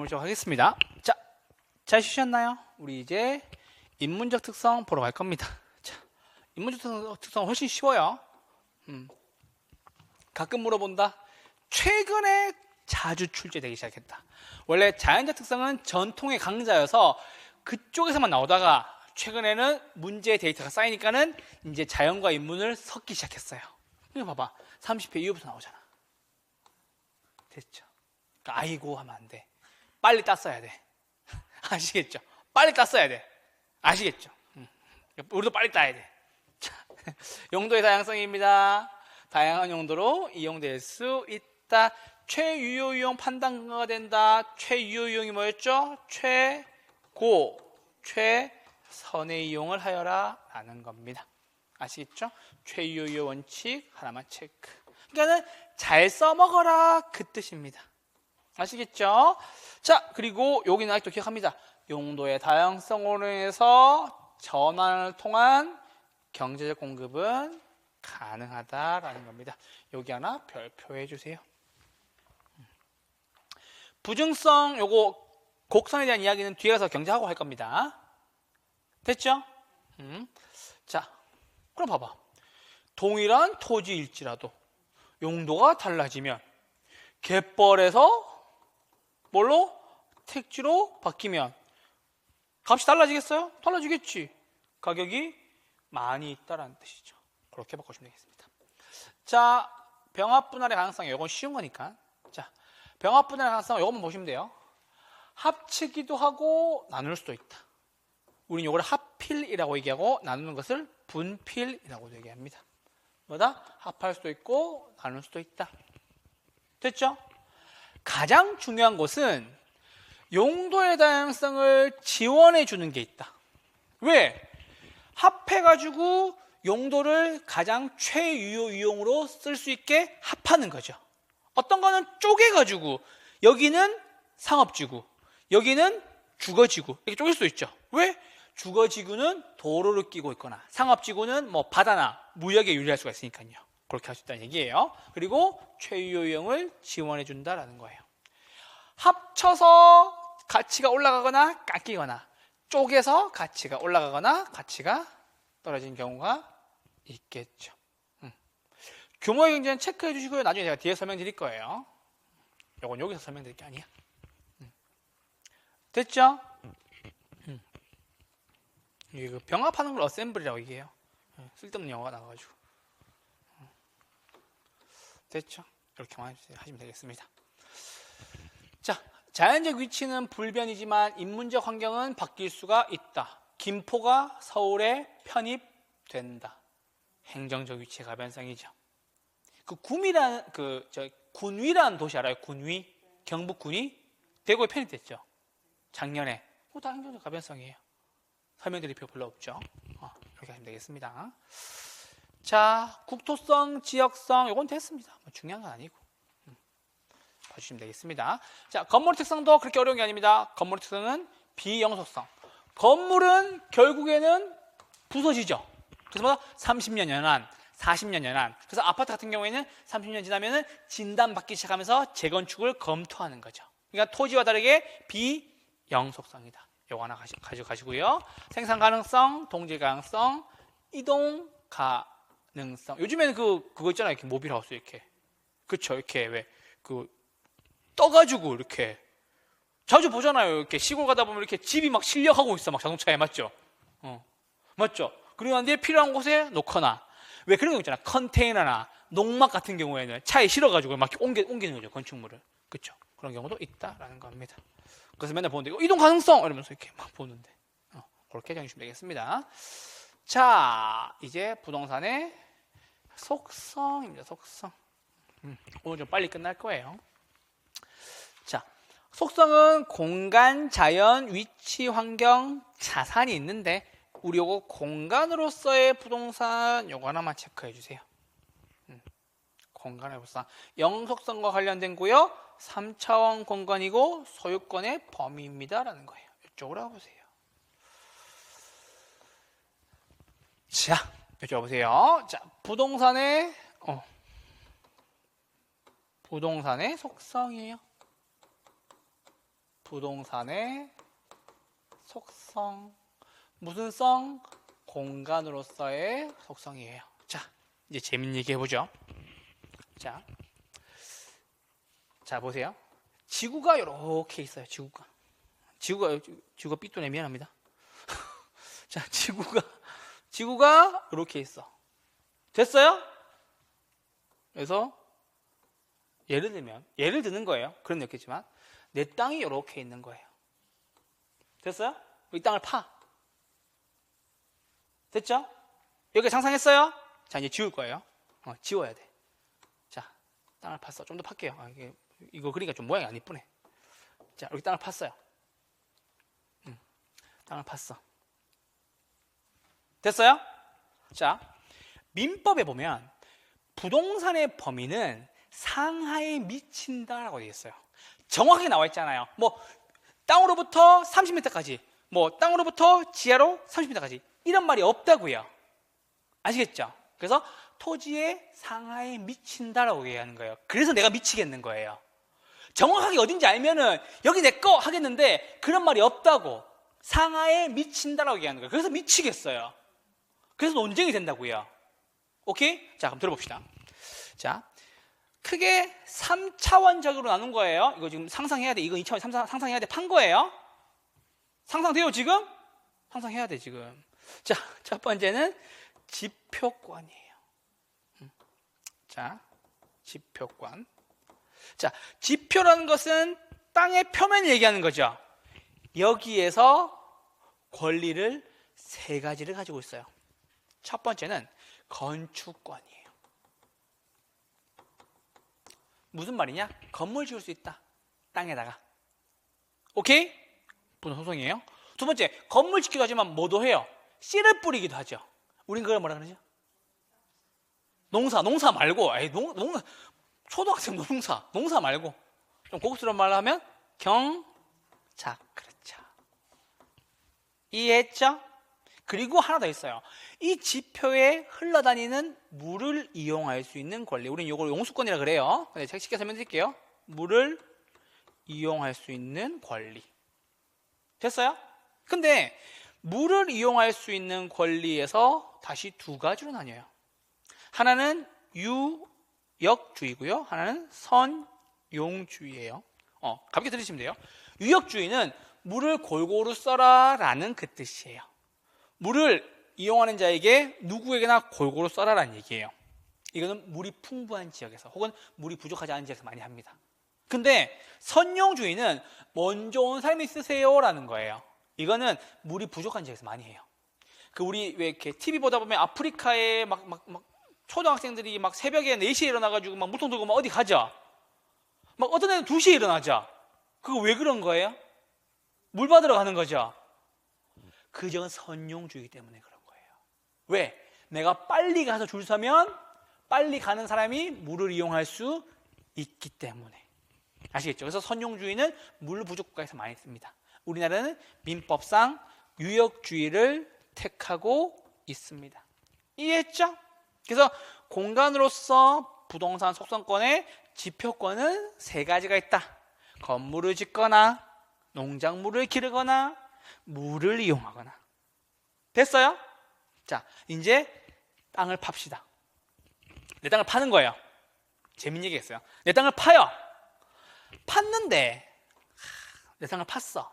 해보도록 하겠습니다. 자, 잘 쉬셨나요? 우리 이제 인문적 특성 보러 갈 겁니다. 자, 인문적 특성 훨씬 쉬워요. 가끔 물어본다. 최근에 자주 출제되기 시작했다. 원래 자연적 특성은 전통의 강자여서 그쪽에서만 나오다가 최근에는 문제 데이터가 쌓이니까는 이제 자연과 인문을 섞기 시작했어요. 이거 봐봐. 30회 이후부터 나오잖아. 됐죠? 그러니까 아이고 하면 안 돼. 빨리 땄어야 돼. 아시겠죠? 빨리 땄어야 돼. 아시겠죠? 우리도 빨리 따야 돼. 자, 용도의 다양성입니다. 다양한 용도로 이용될 수 있다. 최유효 이용 판단 근거가 된다. 최유효 이용이 뭐였죠? 최고, 최선의 이용을 하여라 라는 겁니다. 아시겠죠? 최유효 이용 원칙 하나만 체크. 그러니까는 잘 써먹어라 그 뜻입니다. 아시겠죠? 자, 그리고 여기는 아직도 기억합니다. 용도의 다양성으로 인해서 전환을 통한 경제적 공급은 가능하다라는 겁니다. 여기 하나 별표해 주세요. 부증성 요거 곡선에 대한 이야기는 뒤에 가서 경제하고 할 겁니다. 됐죠? 자, 그럼 봐봐. 동일한 토지일지라도 용도가 달라지면 갯벌에서 뭘로? 택지로 바뀌면 값이 달라지겠어요? 달라지겠지. 가격이 많이 있다라는 뜻이죠. 그렇게 바꿔주면 되겠습니다. 자, 병합 분할의 가능성, 이건 쉬운 거니까. 자, 병합 분할의 가능성, 이것만 보시면 돼요. 합치기도 하고 나눌 수도 있다. 우리는 이걸 합필이라고 얘기하고 나누는 것을 분필이라고 얘기합니다. 뭐다? 합할 수도 있고 나눌 수도 있다. 됐죠? 가장 중요한 것은 용도의 다양성을 지원해 주는 게 있다. 왜? 합해가지고 용도를 가장 최유효 이용으로 쓸 수 있게 합하는 거죠. 어떤 거는 쪼개가지고 여기는 상업지구, 여기는 주거지구 이렇게 쪼갤 수도 있죠. 왜? 주거지구는 도로를 끼고 있거나 상업지구는 뭐 바다나 무역에 유리할 수가 있으니까요. 그렇게 할 수 있다는 얘기예요. 그리고 최유효 이용을 지원해 준다라는 거예요. 합쳐서 가치가 올라가거나 깎이거나 쪼개서 가치가 올라가거나 가치가 떨어진 경우가 있겠죠. 규모의 경제는 체크해 주시고요. 나중에 제가 뒤에 설명드릴 거예요. 이건 여기서 설명드릴 게 아니야. 됐죠? 이게 그 병합하는 걸 어셈블이라고 얘기해요. 쓸데없는 영어가 나와가지고. 됐죠? 이렇게만 하시면 되겠습니다. 자, 자연적 위치는 불변이지만 인문적 환경은 바뀔 수가 있다. 김포가 서울에 편입된다. 행정적 위치의 가변성이죠. 그 구미라는 군위라는 도시 알아요? 군위, 경북 군위, 대구에 편입됐죠. 작년에. 그거 다 행정적 가변성이에요. 설명드릴 필요 별로 없죠. 이렇게 하시면 되겠습니다. 자, 국토성, 지역성, 이건 됐습니다. 뭐 중요한 건 아니고. 봐주시면 되겠습니다. 자, 건물의 특성도 그렇게 어려운 게 아닙니다. 건물의 특성은 비영속성. 건물은 결국에는 부서지죠. 그래서 뭐다? 30년 연한, 40년 연한. 그래서 아파트 같은 경우에는 30년 지나면은 진단받기 시작하면서 재건축을 검토하는 거죠. 그러니까 토지와 다르게 비영속성이다. 요거 하나 가지고요. 생산 가능성, 동질 가능성, 이동 가능성. 요즘에는 그거 있잖아요. 이렇게 모빌하우스 이렇게. 그쵸. 이렇게 왜 떠가지고 이렇게 자주 보잖아요. 이렇게 시골 가다 보면 이렇게 집이 막 실려가고 있어. 막 자동차에. 맞죠? 맞죠? 그리고 난 뒤에 필요한 곳에 놓거나. 왜 그런 거 있잖아. 컨테이너나 농막 같은 경우에는 차에 실어가지고 막 옮기는 거죠. 건축물을. 그쵸? 그런 경우도 있다라는 겁니다. 그래서 맨날 보는데 이동 가능성 이러면서 이렇게 막 보는데 그렇게 정해주시면 되겠습니다. 자, 이제 부동산의 속성입니다. 속성. 오늘 좀 빨리 끝날 거예요. 자, 속성은 공간, 자연, 위치, 환경, 자산이 있는데 우리 요거 공간으로서의 부동산 요거 하나만 체크해 주세요. 공간의 부동산 영속성과 관련된 거요. 3차원 공간이고 소유권의 범위입니다라는 거예요. 이쪽으로 와보세요. 자, 이쪽 와보세요. 자, 부동산의 속성이에요. 부동산의 속성. 무슨 성? 공간으로서의 속성이에요. 자, 이제 재밌는 얘기 해보죠. 자, 보세요. 지구가 이렇게 있어요. 지구가 삐뚤네. 미안합니다. 자, 지구가 이렇게 있어. 됐어요? 그래서 예를 드는 거예요. 그런 느꼈지만 내 땅이 이렇게 있는 거예요. 됐어요? 이 땅을 파. 됐죠? 여기 상상했어요? 자, 이제 지울 거예요. 지워야 돼. 자, 땅을 팠어. 좀 더 팔게요. 이거 그리니까 좀 모양이 안 이쁘네. 자, 여기 땅을 팠어요. 땅을 팠어. 됐어요? 자, 민법에 보면 부동산의 범위는 상하에 미친다라고 되어 있어요. 정확하게 나와 있잖아요. 뭐 땅으로부터 30m까지, 뭐 땅으로부터 지하로 30m까지 이런 말이 없다고요. 아시겠죠? 그래서 토지의 상하에 미친다라고 얘기하는 거예요. 그래서 내가 미치겠는 거예요. 정확하게 어딘지 알면은 여기 내 거 하겠는데 그런 말이 없다고. 상하에 미친다라고 얘기하는 거예요. 그래서 미치겠어요. 그래서 논쟁이 된다고요. 오케이? 자, 그럼 들어봅시다. 자, 크게 3차원적으로 나눈 거예요. 이거 지금 상상해야 돼. 이거 2차원 상상해야 돼. 판 거예요. 상상돼요, 지금? 상상해야 돼, 지금. 자, 첫 번째는 지표권이에요. 자, 지표권. 자, 지표라는 것은 땅의 표면을 얘기하는 거죠. 여기에서 권리를 세 가지를 가지고 있어요. 첫 번째는 건축권이에요. 무슨 말이냐? 건물 지을 수 있다. 땅에다가. 오케이? 무슨 소송이에요? 두 번째, 건물 짓기도 하지만 뭐도 해요? 씨를 뿌리기도 하죠. 우린 그걸 뭐라 그러죠? 농사 말고, 초등학생 농사 말고. 좀 고급스러운 말로 하면 경작. 그렇죠. 이해했죠? 그리고 하나 더 있어요. 이 지표에 흘러다니는 물을 이용할 수 있는 권리. 우리는 이걸 용수권이라 그래요. 근데 제가 쉽게 설명드릴게요. 물을 이용할 수 있는 권리. 됐어요? 근데 물을 이용할 수 있는 권리에서 다시 두 가지로 나뉘어요. 하나는 유역주의고요. 하나는 선용주의예요. 가볍게 들으시면 돼요. 유역주의는 물을 골고루 써라라는 그 뜻이에요. 물을 이용하는 자에게 누구에게나 골고루 써라라는 얘기예요. 이거는 물이 풍부한 지역에서 혹은 물이 부족하지 않은 지역에서 많이 합니다. 근데 선용주의는 먼저 온 사람이 쓰세요라는 거예요. 이거는 물이 부족한 지역에서 많이 해요. 우리 왜 이렇게 TV 보다 보면 아프리카에 막 초등학생들이 막 새벽에 4시에 일어나가지고 막 물통 들고 막 어디 가죠? 막 어떤 애는 2시에 일어나죠? 그거 왜 그런 거예요? 물 받으러 가는 거죠? 그 점은 선용주의 때문에 그런 거예요. 왜? 내가 빨리 가서 줄 서면 빨리 가는 사람이 물을 이용할 수 있기 때문에. 아시겠죠? 그래서 선용주의는 물 부족 국가에서 많이 씁니다. 우리나라는 민법상 유역주의를 택하고 있습니다. 이해했죠? 그래서 공간으로서 부동산 속성권의 지표권은 세 가지가 있다. 건물을 짓거나 농작물을 기르거나 물을 이용하거나. 됐어요? 자, 이제 땅을 팝시다. 내 땅을 파는 거예요. 재밌는 얘기 했어요. 내 땅을 파요. 팠는데 내 땅을 팠어.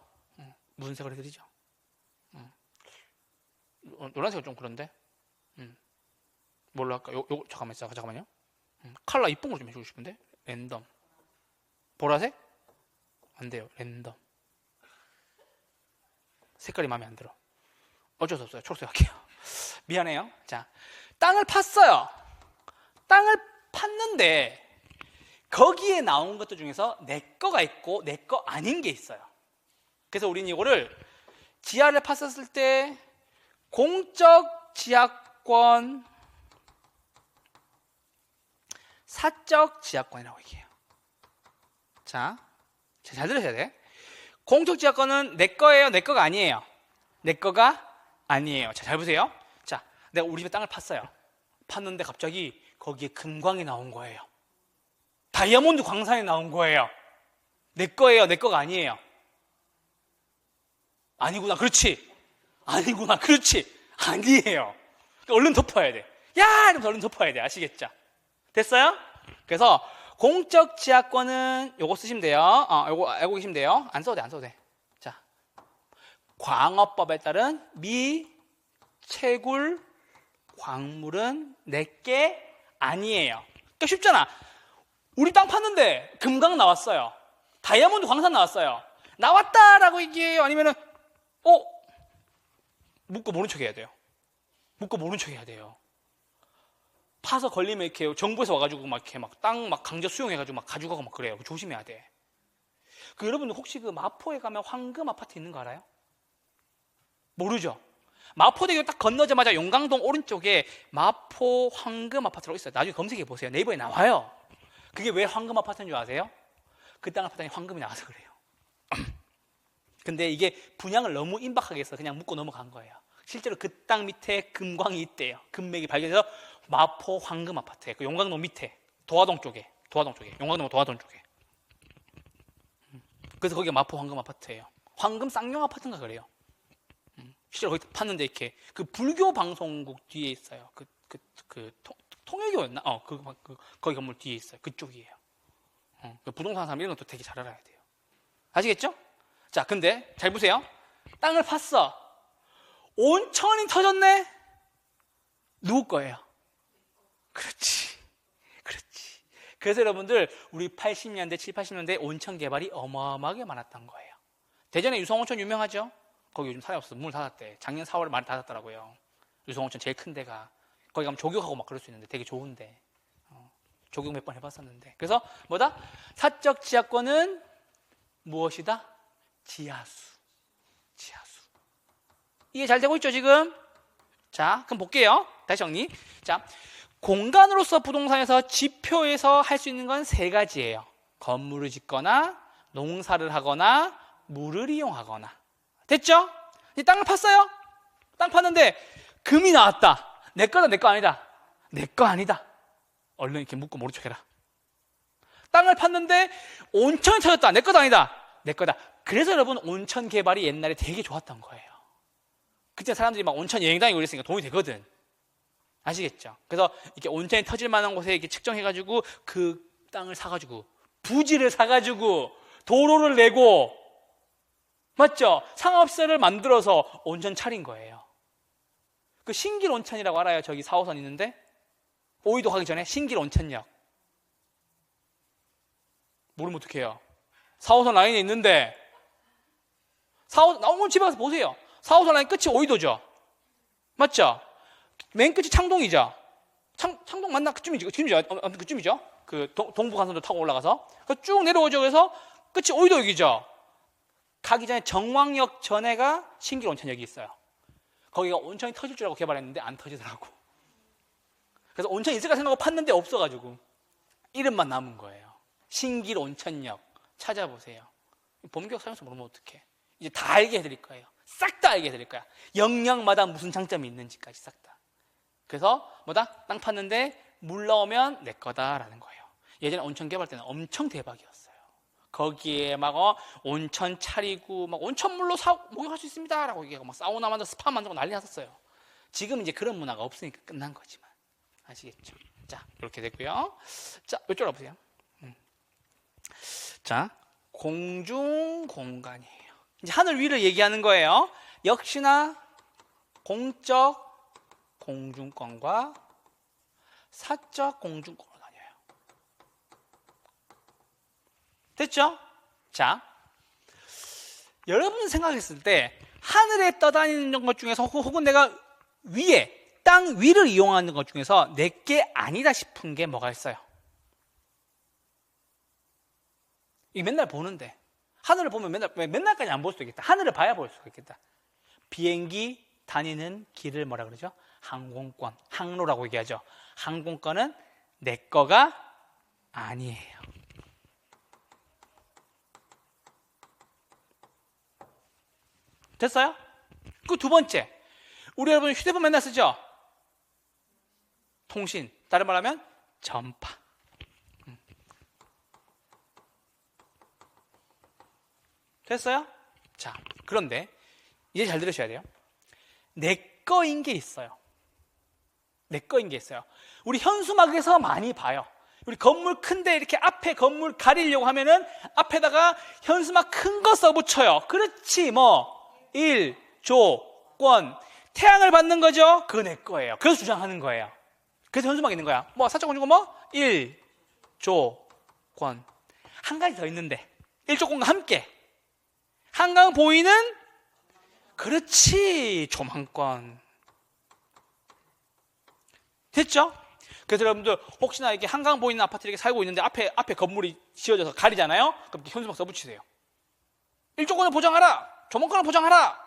무슨 색으로 해드리죠? 노란색은 좀 그런데 뭘로 할까? 잠깐만요. 컬러 이쁜 거 좀 해주고 싶은데. 랜덤. 보라색? 안 돼요. 랜덤. 색깔이 마음에 안 들어. 어쩔 수 없어요. 초록색 할게요. 미안해요. 자, 땅을 팠어요. 땅을 팠는데 거기에 나온 것들 중에서 내 거가 있고 내 거 아닌 게 있어요. 그래서 우리는 이거를 지하를 팠었을 때 공적 지하권, 사적 지하권이라고 얘기해요. 자, 잘 들으셔야 돼. 공적 지하권은 내 거예요, 내 거가 아니에요? 내 거가 아니에요. 자, 잘 보세요. 자, 내가 우리 집에 땅을 팠어요. 팠는데 갑자기 거기에 금광이 나온 거예요. 다이아몬드 광산이 나온 거예요. 내 거예요, 내 거가 아니에요? 아니구나. 그렇지. 아니구나. 그렇지. 아니에요. 얼른 덮어야 돼. 야! 이러면서 얼른 덮어야 돼. 아시겠죠? 됐어요? 그래서 공적 지하권은 요거 쓰시면 돼요. 요거 알고 계시면 돼요. 안 써도 돼. 안 써도 돼. 자, 광업법에 따른 미, 채굴, 광물은 내게 아니에요. 그러니까 쉽잖아. 우리 땅 팠는데 금강 나왔어요. 다이아몬드 광산 나왔어요. 나왔다라고 얘기해요? 아니면은 묻고 모른 척 해야 돼요. 묻고 모른 척 해야 돼요. 파서 걸리면 이렇게 정부에서 와가지고 막 이렇게 막 땅 막 강제 수용해가지고 막 가져가고 막 그래요. 조심해야 돼. 여러분들 혹시 그 마포에 가면 황금 아파트 있는 거 알아요? 모르죠? 마포대교 딱 건너자마자 용강동 오른쪽에 마포 황금 아파트라고 있어요. 나중에 검색해 보세요. 네이버에 나와요. 그게 왜 황금 아파트인 줄 아세요? 그 땅을 파다니 황금이 나와서 그래요. 근데 이게 분양을 너무 임박하게 해서 그냥 묻고 넘어간 거예요. 실제로 그 땅 밑에 금광이 있대요. 금맥이 발견해서 마포 황금 아파트에 그 용강동 밑에 도화동 쪽에 용강동 도화동 쪽에. 그래서 거기가 마포 황금 아파트예요. 황금 쌍용 아파트인가 그래요. 실제로 거기 팠는데 이렇게 그 불교 방송국 뒤에 있어요. 통일교였나? 거기 건물 뒤에 있어요. 그쪽이에요. 그 부동산 사람 이런 것도 되게 잘 알아야 돼요. 아시겠죠? 자, 근데 잘 보세요. 땅을 팠어. 온천이 터졌네? 누구 거예요? 그렇지. 그래서 여러분들 우리 80년대, 7, 80년대 온천 개발이 어마어마하게 많았던 거예요. 대전에 유성온천 유명하죠? 거기 요즘 사람이 없어서 문을 닫았대. 작년 4월에 많이 닫았더라고요. 유성온천 제일 큰 데가. 거기 가면 조교하고 막 그럴 수 있는데 되게 좋은데. 조교 몇 번 해봤었는데. 그래서 뭐다? 사적 지하권은 무엇이다? 지하수. 이게 잘 되고 있죠 지금? 자, 그럼 볼게요. 다시 정리. 자, 공간으로서 부동산에서 지표에서 할 수 있는 건 3가지예요. 건물을 짓거나 농사를 하거나 물을 이용하거나. 됐죠? 이제 땅을 팠어요? 땅 팠는데 금이 나왔다. 내 거다, 내 거 아니다. 내 거 아니다. 얼른 이렇게 묻고 모른 척 해라. 땅을 팠는데 온천이 터졌다. 내 거다, 아니다. 내 거다. 그래서 여러분 온천 개발이 옛날에 되게 좋았던 거예요. 그때 사람들이 막 온천 여행 다니고 그랬으니까 돈이 되거든. 아시겠죠? 그래서 이렇게 온천이 터질 만한 곳에 이렇게 측정해가지고 그 땅을 사가지고 부지를 사가지고 도로를 내고 맞죠? 상업시설을 만들어서 온천 차린 거예요. 그 신길 온천이라고 알아요? 저기 4호선 있는데 오이도 가기 전에 신길 온천역. 모르면 어떡해요? 4호선 라인에 있는데 4호선 나오면 집에 가서 보세요. 4호선 라인 끝이 오이도죠? 맞죠? 맨 끝이 창동이죠? 창동 맞나? 그쯤이죠? 그쯤이죠? 그 동부간선도 타고 올라가서 쭉 내려오죠. 그래서 끝이 오이도역이죠? 가기 전에 정왕역 전에가 신길 온천역이 있어요. 거기가 온천이 터질 줄 알고 개발했는데 안 터지더라고. 그래서 온천이 있을까 생각하고 팠는데 없어가지고 이름만 남은 거예요. 신길 온천역 찾아보세요. 범규학 사용서 모르면 어떡해. 이제 다 알게 해드릴 거예요. 싹 다 알게 해드릴 거야. 영역마다 무슨 장점이 있는지까지 싹 다. 그래서 뭐다? 땅 팠는데 물 나오면 내 거다라는 거예요. 예전에 온천 개발 때는 엄청 대박이었어요. 거기에 막 온천 차리고 막 온천물로 목욕할 수 있습니다라고 얘기하고 막 사우나 만들고 스파 만들고 난리 났었어요. 지금 이제 그런 문화가 없으니까 끝난 거지만 아시겠죠? 자, 이렇게 됐고요. 자, 이쪽으로 보세요. 자, 공중 공간이에요. 이제 하늘 위를 얘기하는 거예요. 역시나 공적 공중권과 사적 공중권으로 나뉘어요. 됐죠? 자, 여러분 생각했을 때 하늘에 떠다니는 것 중에서 혹은 내가 위에 땅 위를 이용하는 것 중에서 내게 아니다 싶은 게 뭐가 있어요? 이 맨날 보는데 하늘을 보면 맨날까지 안 볼 수도 있겠다. 하늘을 봐야 볼 수가 있겠다. 비행기 다니는 길을 뭐라 그러죠? 항공권, 항로라고 얘기하죠. 항공권은 내 거가 아니에요. 됐어요? 그 두 번째, 우리 여러분 휴대폰 맨날 쓰죠? 통신, 다른 말하면 전파. 됐어요? 자, 그런데 이제 잘 들으셔야 돼요. 내 거인 게 있어요. 내 거인 게 있어요. 우리 현수막에서 많이 봐요. 우리 건물 큰데 이렇게 앞에 건물 가리려고 하면은 앞에다가 현수막 큰 거 써붙여요. 그렇지, 뭐 1조권 태양을 받는 거죠. 그거 내 거예요. 그래서 주장하는 거예요. 그래서 현수막 있는 거야. 뭐 사적권 주고 뭐 1조권. 한 가지 더 있는데 1조권과 함께 한강 보이는, 그렇지, 조망권. 됐죠? 그래서 여러분들 혹시나 이렇게 한강 보이는 아파트 이렇게 살고 있는데 앞에 건물이 지어져서 가리잖아요. 그럼 현수막 써붙이세요. 1조권을 보장하라, 조망권을 보장하라.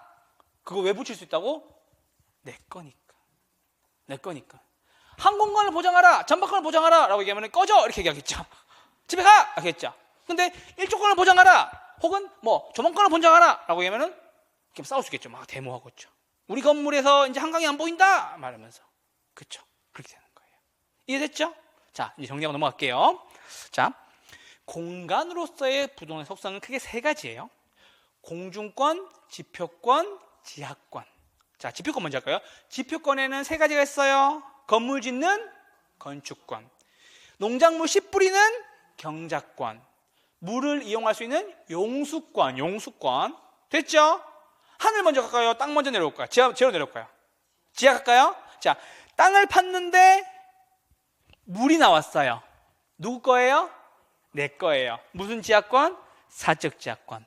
그거 왜 붙일 수 있다고? 내 거니까. 내 거니까. 항공권을 보장하라, 전박권을 보장하라 라고 얘기하면 꺼져 이렇게 얘기하겠죠. 집에 가! 이렇게 했죠. 근데 1조권을 보장하라 혹은 뭐 조망권을 보장하라 라고 얘기하면 싸울 수 있겠죠. 막 데모하고 있죠. 우리 건물에서 이제 한강이 안 보인다 말하면서. 그렇죠. 그렇게 되는 거예요. 이해됐죠? 자, 이제 정리하고 넘어갈게요. 자, 공간으로서의 부동산의 속성은 크게 세 가지예요. 공중권, 지표권, 지하권. 자, 지표권 먼저 할까요? 지표권에는 세 가지가 있어요. 건물 짓는 건축권, 농작물 씨 뿌리는 경작권, 물을 이용할 수 있는 용수권. 됐죠? 하늘 먼저 갈까요? 땅 먼저 내려올까요? 지하로 내려올까요? 지하 갈까요? 자, 땅을 팠는데 물이 나왔어요. 누구 거예요? 내 거예요. 무슨 지하권? 사적 지하권.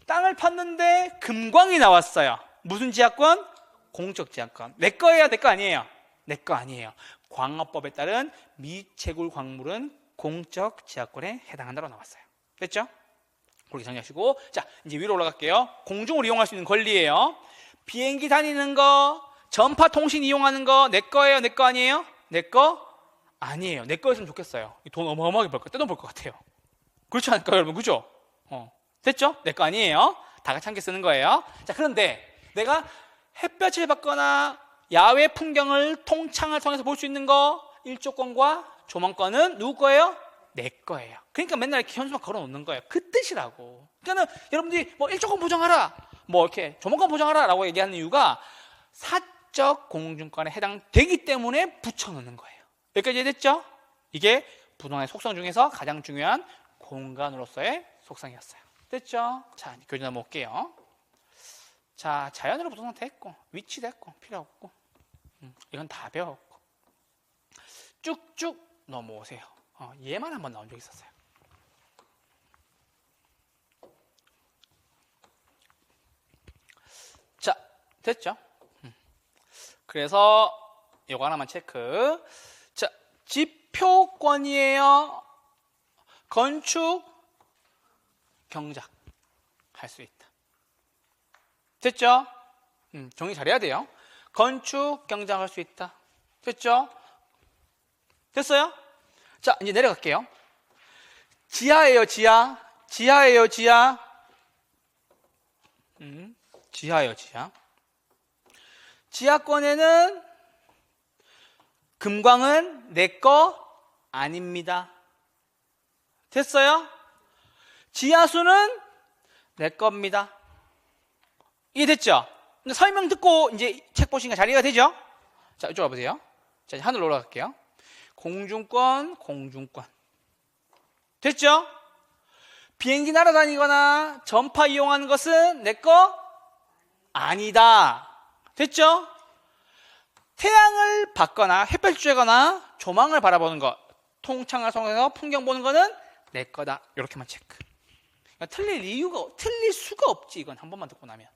땅을 팠는데 금광이 나왔어요. 무슨 지하권? 공적 지하권. 내 거예요? 내 거 아니에요? 내 거 아니에요. 광업법에 따른 미채굴 광물은 공적 지하권에 해당한다고 나왔어요. 됐죠? 그렇게 정리하시고, 자, 이제 위로 올라갈게요. 공중을 이용할 수 있는 권리예요. 비행기 다니는 거, 전파 통신 이용하는 거 내 거예요? 내 거 아니에요? 내 거 아니에요. 내 거였으면 좋겠어요. 돈 어마어마하게 벌 거, 떼돈 벌 것 같아요. 그렇지 않을까요, 여러분? 그죠? 됐죠? 내 거 아니에요. 다 같이 함께 쓰는 거예요. 자, 그런데 내가 햇볕을 받거나 야외 풍경을 통창을 통해서 볼 수 있는 거, 일조권과 조망권은 누구 거예요? 내 거예요. 그러니까 맨날 이렇게 현수막 걸어 놓는 거예요. 그 뜻이라고. 그러니까 여러분들이 뭐 일조권 보장하라, 뭐 이렇게 조망권 보장하라 라고 얘기하는 이유가 사적 공중권에 해당되기 때문에 붙여 놓는 거예요. 여기까지 이해됐죠? 이게 부동산의 속성 중에서 가장 중요한 공간으로서의 속성이었어요. 됐죠? 자, 이제 교재 넘어올게요. 자, 자연으로 부동산 됐고, 위치 됐고, 필요 없고, 이건 다 배웠고, 쭉쭉 넘어오세요. 얘만 한번 나온 적이 있었어요. 자, 됐죠? 그래서 이거 하나만 체크. 자, 지표권이에요. 건축, 경작 할 수 있다. 됐죠? 정리 잘해야 돼요. 건축, 경작할 수 있다. 됐죠? 됐어요? 자, 이제 내려갈게요. 지하예요, 지하. 지하예요, 지하. 지하예요, 지하. 지하권에는 금광은 내 거 아닙니다. 됐어요? 지하수는 내 겁니다. 이해됐죠? 근데 설명 듣고 이제 책 보시니까 잘 이해가 되죠? 자, 이쪽으로 와보세요. 자, 이제 하늘로 올라갈게요. 공중권, 공중권. 됐죠? 비행기 날아다니거나 전파 이용하는 것은 내 거 아니다. 됐죠? 태양을 받거나 햇볕을 쬐거나 조망을 바라보는 것, 통창을 통해서 풍경 보는 거는 내 거다. 이렇게만 체크. 그러니까 틀릴 수가 없지. 이건 한 번만 듣고 나면.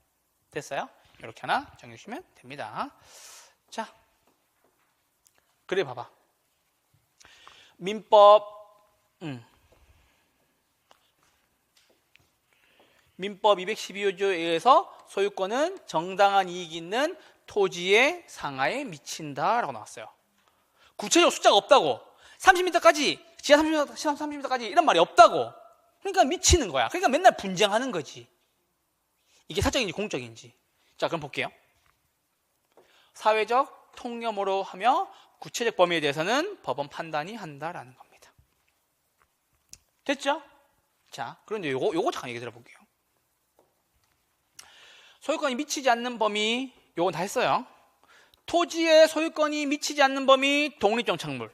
됐어요? 이렇게 하나 정해 주시면 됩니다. 자, 그래 봐봐. 민법 212호조에 의해서 소유권은 정당한 이익이 있는 토지의 상하에 미친다라고 나왔어요. 구체적으로 숫자가 없다고. 30m까지, 지하 30m까지 이런 말이 없다고. 그러니까 미치는 거야. 그러니까 맨날 분쟁하는 거지. 이게 사적인지 공적인지. 자, 그럼 볼게요. 사회적 통념으로 하며 구체적 범위에 대해서는 법원 판단이 한다라는 겁니다. 됐죠? 자, 그런데 요거 잠깐 얘기 들어볼게요. 소유권이 미치지 않는 범위, 요건 다 했어요. 토지의 소유권이 미치지 않는 범위, 독립정착물.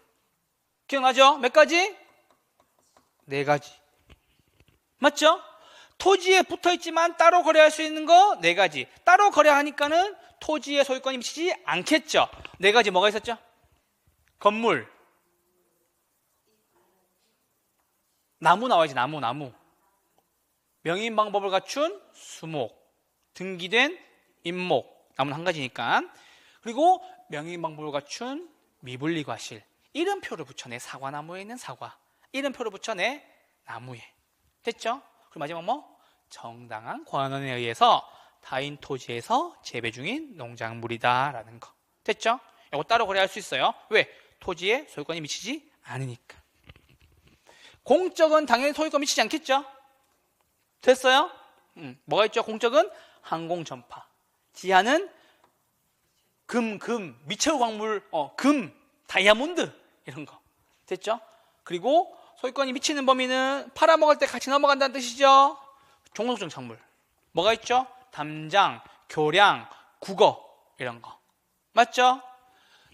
기억나죠? 몇 가지? 4가지. 맞죠? 토지에 붙어있지만 따로 거래할 수 있는 거 4가지. 따로 거래하니까는 토지의 소유권이 미치지 않겠죠. 4가지 뭐가 있었죠? 건물, 나무 나와야지. 나무. 명인 방법을 갖춘 수목, 등기된 임목, 나무는 1가지니까. 그리고 명인 방법을 갖춘 미분리 과실. 이름표를 붙여내. 사과나무에 있는 사과. 이름표를 붙여내 나무에. 됐죠? 그리고 마지막 뭐? 정당한 권한에 의해서 타인 토지에서 재배 중인 농작물이다라는 거. 됐죠? 이거 따로 거래할 수 있어요. 왜? 토지에 소유권이 미치지 않으니까. 공적은 당연히 소유권 미치지 않겠죠? 됐어요? 뭐가 있죠? 공적은 항공전파. 지하는 금, 미체오 광물, 금, 다이아몬드 이런 거. 됐죠? 그리고 소유권이 미치는 범위는 팔아먹을 때 같이 넘어간다는 뜻이죠? 종속정착물. 뭐가 있죠? 담장, 교량, 국어 이런 거. 맞죠?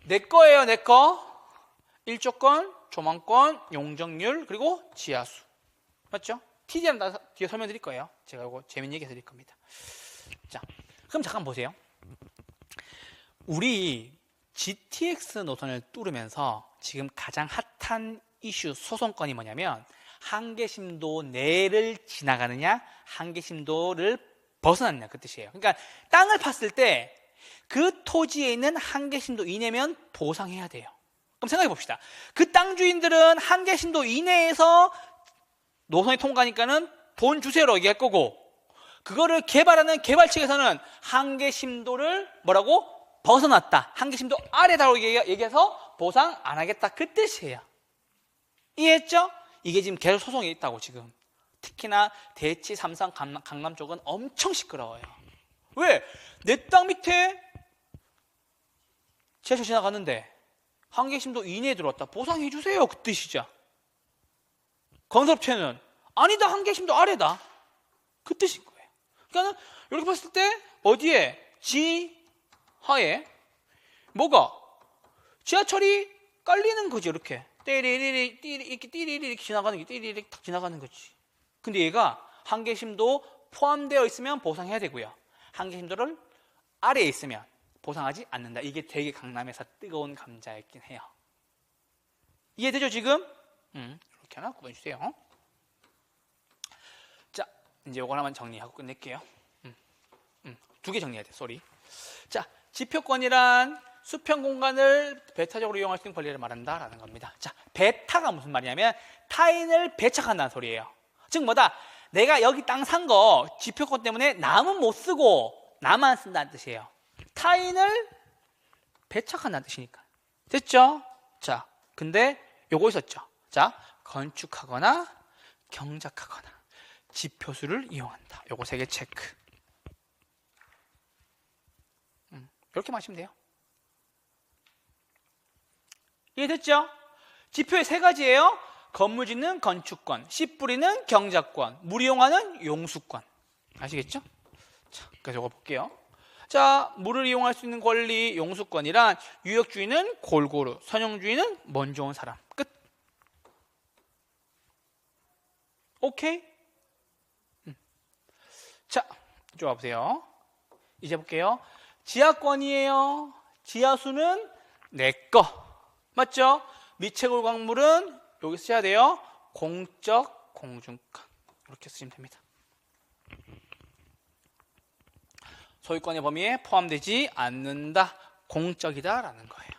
내 거예요, 내 거. 일조권, 조망권, 용적률, 그리고 지하수. 맞죠? TD는 다 뒤에 설명드릴 거예요. 제가 이거 재밌는 얘기 해드릴 겁니다. 자, 그럼 잠깐 보세요. 우리 GTX 노선을 뚫으면서 지금 가장 핫한 이슈 소송건이 뭐냐면 한계심도 내를 지나가느냐 한계심도를 벗어났느냐 그 뜻이에요. 그러니까 땅을 팠을 때 그 토지에 있는 한계심도 이내면 보상해야 돼요. 그럼 생각해 봅시다. 그 땅 주인들은 한계심도 이내에서 노선이 통과하니까는 돈 주세요로 얘기할 거고, 그거를 개발하는 개발 측에서는 한계심도를 뭐라고? 벗어났다. 한계심도 아래다라고 얘기해서 보상 안 하겠다. 그 뜻이에요. 이해했죠? 이게 지금 계속 소송이 있다고 지금. 특히나 대치, 삼성, 강남 쪽은 엄청 시끄러워요. 왜? 내 땅 밑에 지하철 지나갔는데 한계심도 이내에 들어왔다. 보상해 주세요. 그 뜻이죠. 건설업체는 아니다. 한계심도 아래다. 그 뜻인 거예요. 그러니까 이렇게 봤을 때 어디에? 지하에 뭐가? 지하철이 깔리는 거지. 이렇게 띠리리리 이렇게 띠리리 이렇게 지나가는 게 띠리리 탁 지나가는 거지. 근데 얘가 한계심도 포함되어 있으면 보상해야 되고요. 한계심도를 아래에 있으면 보상하지 않는다. 이게 되게 강남에서 뜨거운 감자였긴 해요. 이해되죠 지금? 이렇게 하나 구분해주세요. 자, 이제 이걸 하나만 정리하고 끝낼게요. 2개 정리해야 돼. 쏘리. 자, 지표권이란 수평 공간을 배타적으로 이용할 수 있는 권리를 말한다라는 겁니다. 자, 배타가 무슨 말이냐면 타인을 배척한다는 소리예요. 즉 뭐다? 내가 여기 땅 산 거 지표권 때문에 남은 못 쓰고 나만 쓴다는 뜻이에요. 타인을 배척한다는 뜻이니까. 됐죠? 자, 근데 요거 있었죠. 자, 건축하거나 경작하거나 지표수를 이용한다. 요거 3개 체크. 이렇게 마시면 돼요. 이해됐죠? 지표의 3가지예요. 건물 짓는 건축권, 씨 뿌리는 경작권, 물 이용하는 용수권. 아시겠죠? 자, 그래서 이거 볼게요. 자, 물을 이용할 수 있는 권리, 용수권이란 유역주의는 골고루, 선용주의는 먼저 온 사람. 끝. 오케이? 자, 이쪽 와보세요. 이제 볼게요. 지하권이에요. 지하수는 내 거. 맞죠? 미채굴 광물은 여기 써야 돼요. 공적 공중권. 이렇게 쓰시면 됩니다. 소유권의 범위에 포함되지 않는다. 공적이다라는 거예요.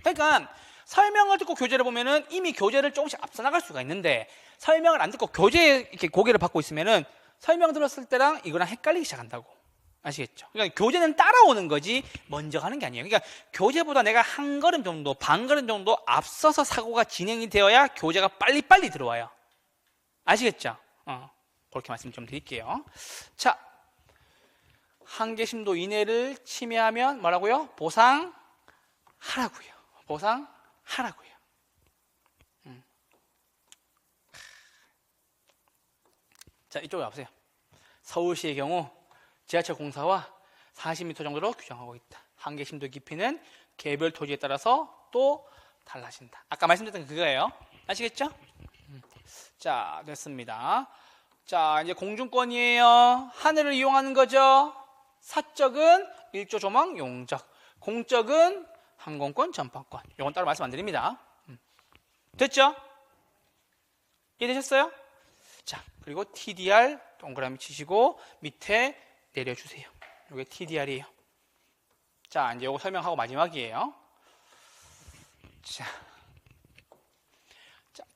그러니까 설명을 듣고 교재를 보면은 이미 교재를 조금씩 앞서 나갈 수가 있는데 설명을 안 듣고 교재에 이렇게 고개를 받고 있으면은 설명 들었을 때랑 이거랑 헷갈리기 시작한다고. 아시겠죠? 그러니까 교재는 따라오는 거지 먼저 가는 게 아니에요. 그러니까 교재보다 내가 한 걸음 정도, 반 걸음 정도 앞서서 사고가 진행이 되어야 교재가 빨리빨리 들어와요. 아시겠죠? 그렇게 말씀 좀 드릴게요. 자, 한계심도 이내를 침해하면 뭐라고요? 보상하라고요. 보상하라고요. 자, 이쪽에 와보세요. 서울시의 경우 지하철 공사와 40m 정도로 규정하고 있다. 한계 심도 깊이는 개별 토지에 따라서 또 달라진다. 아까 말씀드렸던 그거예요. 아시겠죠? 자, 됐습니다. 자, 이제 공중권이에요. 하늘을 이용하는 거죠. 사적은 일조 조망 용적, 공적은 항공권 전파권. 이건 따로 말씀 안 드립니다. 됐죠? 이해되셨어요? 자, 그리고 TDR 동그라미 치시고 밑에 내려주세요. 이게 TDR이에요. 자, 이제 이거 설명하고 마지막이에요. 자,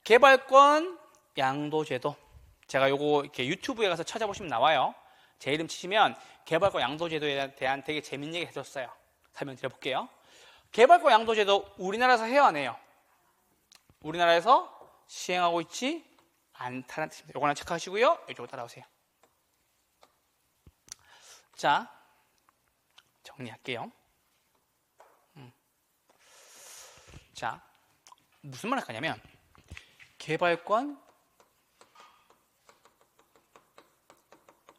개발권 양도제도. 제가 요거 이렇게 유튜브에 가서 찾아보시면 나와요. 제 이름 치시면 개발권 양도제도에 대한 되게 재밌는 얘기 해줬어요. 설명드려볼게요. 개발권 양도제도 우리나라에서 해요, 안 해요? 우리나라에서 시행하고 있지 않다는 뜻입니다. 요거 하나 체크하시고요. 이쪽으로 따라오세요. 자, 정리할게요. 자, 무슨 말 할 거냐면 개발권